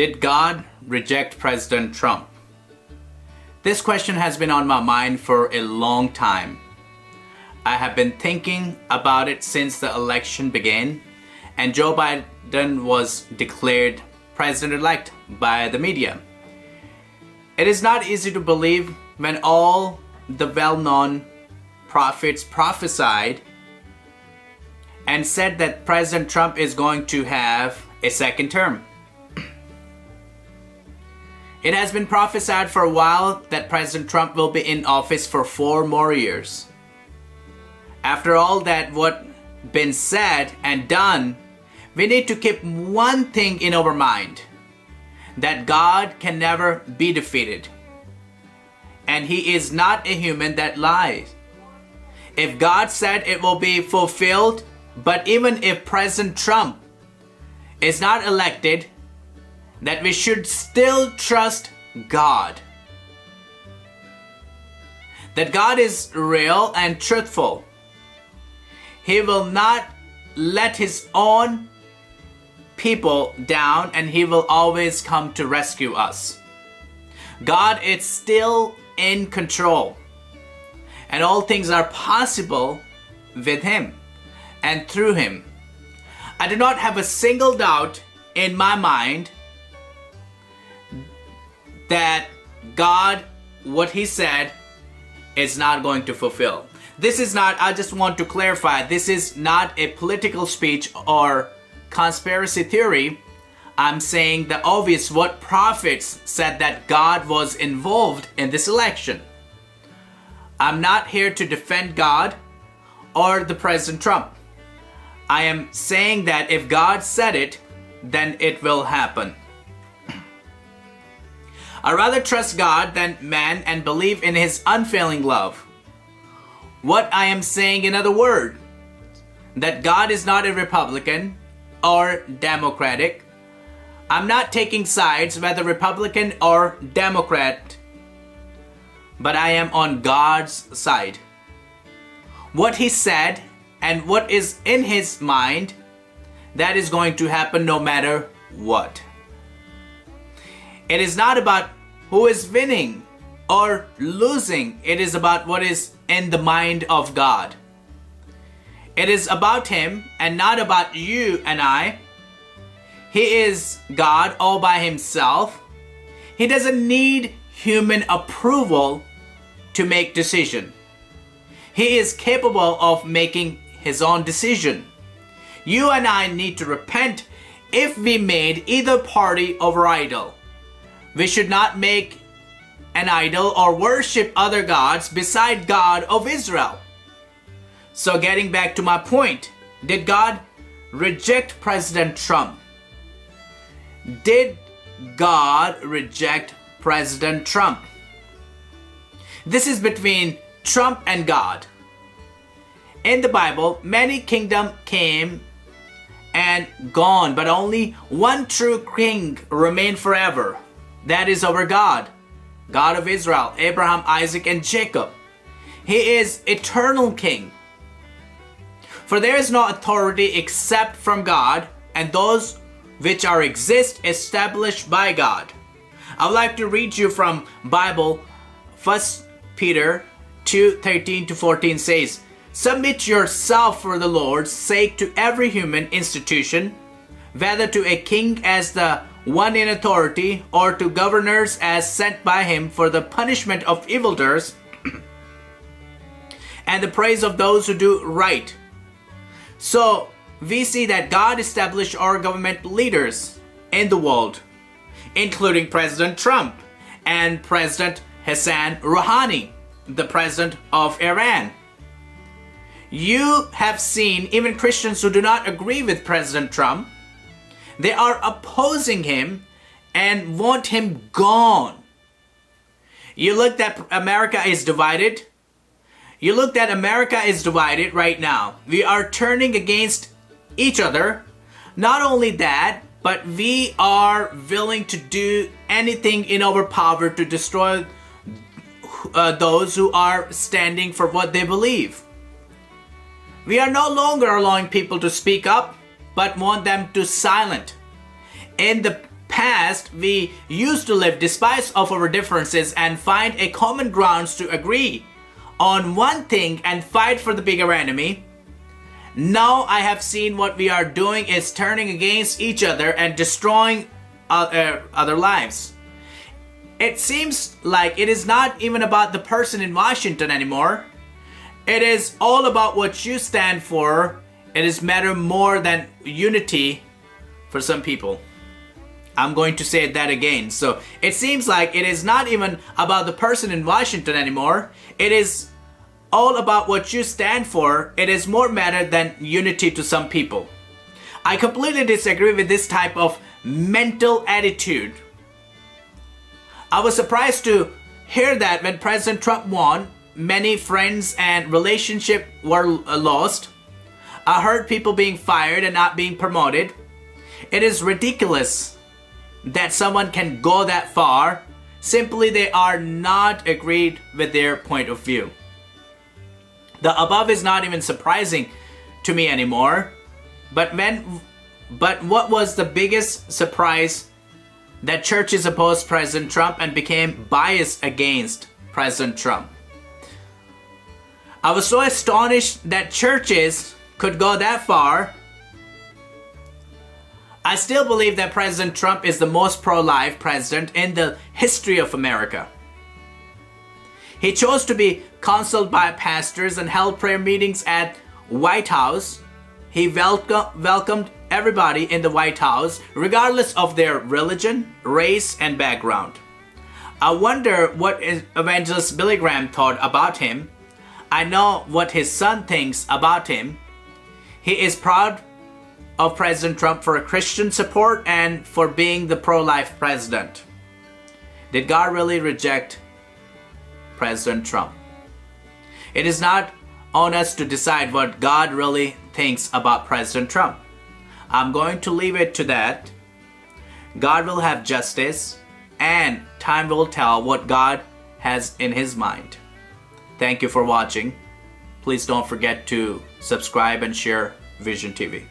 Did God reject President Trump? This question has been on my mind for a long time. I have been thinking about it since the election began and Joe Biden was declared president-elect by the media. It is not easy to believe when all the well-known prophets prophesied and said that President Trump is going to have a second term. It has been prophesied for a while that President Trump will be in office for 4 more years. After all that what been said and done, we need to keep one thing in our mind, that God can never be defeated. And He is not a human that lies. If God said it will be fulfilled, but even if President Trump is not elected, that we should still trust God. That God is real and truthful. He will not let His own people down and He will always come to rescue us. God is still in control and all things are possible with Him and through Him. I do not have a single doubt in my mind that God, what He said, is not going to fulfill. This is not, I just want to clarify, this is not a political speech or conspiracy theory. I'm saying the obvious, what prophets said that God was involved in this election. I'm not here to defend God or the President Trump. I am saying that if God said it, then it will happen. I rather trust God than man and believe in His unfailing love. What I am saying in other words, that God is not a Republican or Democratic. I'm not taking sides whether Republican or Democrat, but I am on God's side. What He said and what is in His mind, that is going to happen no matter what. It is not about who is winning or losing. It is about what is in the mind of God. It is about Him and not about you and I. He is God all by Himself. He doesn't need human approval to make decision. He is capable of making His own decision. You and I need to repent if we made either party our idol. We should not make an idol or worship other gods beside God of Israel. So getting back to my point, did God reject President Trump? Did God reject President Trump? This is between Trump and God. In the Bible, many kingdoms came and gone, but only one true king remained forever. That is our God, God of Israel, Abraham, Isaac, and Jacob. He is eternal King. For there is no authority except from God, and those which are exist established by God. I would like to read you from Bible, 1 Peter 2:13-14 says, "Submit yourself for the Lord's sake to every human institution, whether to a king as the one in authority, or to governors as sent by Him for the punishment of evildoers and the praise of those who do right." So we see that God established our government leaders in the world, including President Trump and President Hassan Rouhani, the president of Iran. You have seen even Christians who do not agree with President Trump. They are opposing him and want him gone. You look that America is divided. You look that America is divided right now. We are turning against each other. Not only that, but we are willing to do anything in our power to destroy those who are standing for what they believe. We are no longer allowing people to speak up, but want them to silent. In the past, we used to live despite of our differences and find a common grounds to agree on one thing and fight for the bigger enemy. Now I have seen what we are doing is turning against each other and destroying other lives. It seems like it is not even about the person in Washington anymore. It is all about what you stand for. It is matter more than unity for some people. I'm going to say that again. So it seems like it is not even about the person in Washington anymore. It is all about what you stand for. It is more matter than unity to some people. I completely disagree with this type of mental attitude. I was surprised to hear that when President Trump won, many friends and relationships were lost. I heard people being fired and not being promoted. It is ridiculous that someone can go that far. Simply they are not agreed with their point of view. The above is not even surprising to me anymore. But what was the biggest surprise? That churches opposed President Trump and became biased against President Trump. I was so astonished that churches could go that far. I still believe that President Trump is the most pro-life president in the history of America. He chose to be counseled by pastors and held prayer meetings at White House. He welcomed everybody in the White House, regardless of their religion, race, and background. I wonder what evangelist Billy Graham thought about him. I know what his son thinks about him. He is proud of President Trump for Christian support and for being the pro-life president. Did God really reject President Trump? It is not on us to decide what God really thinks about President Trump. I'm going to leave it to that. God will have justice and time will tell what God has in his mind. Thank you for watching. Please don't forget to subscribe and share Vision TV.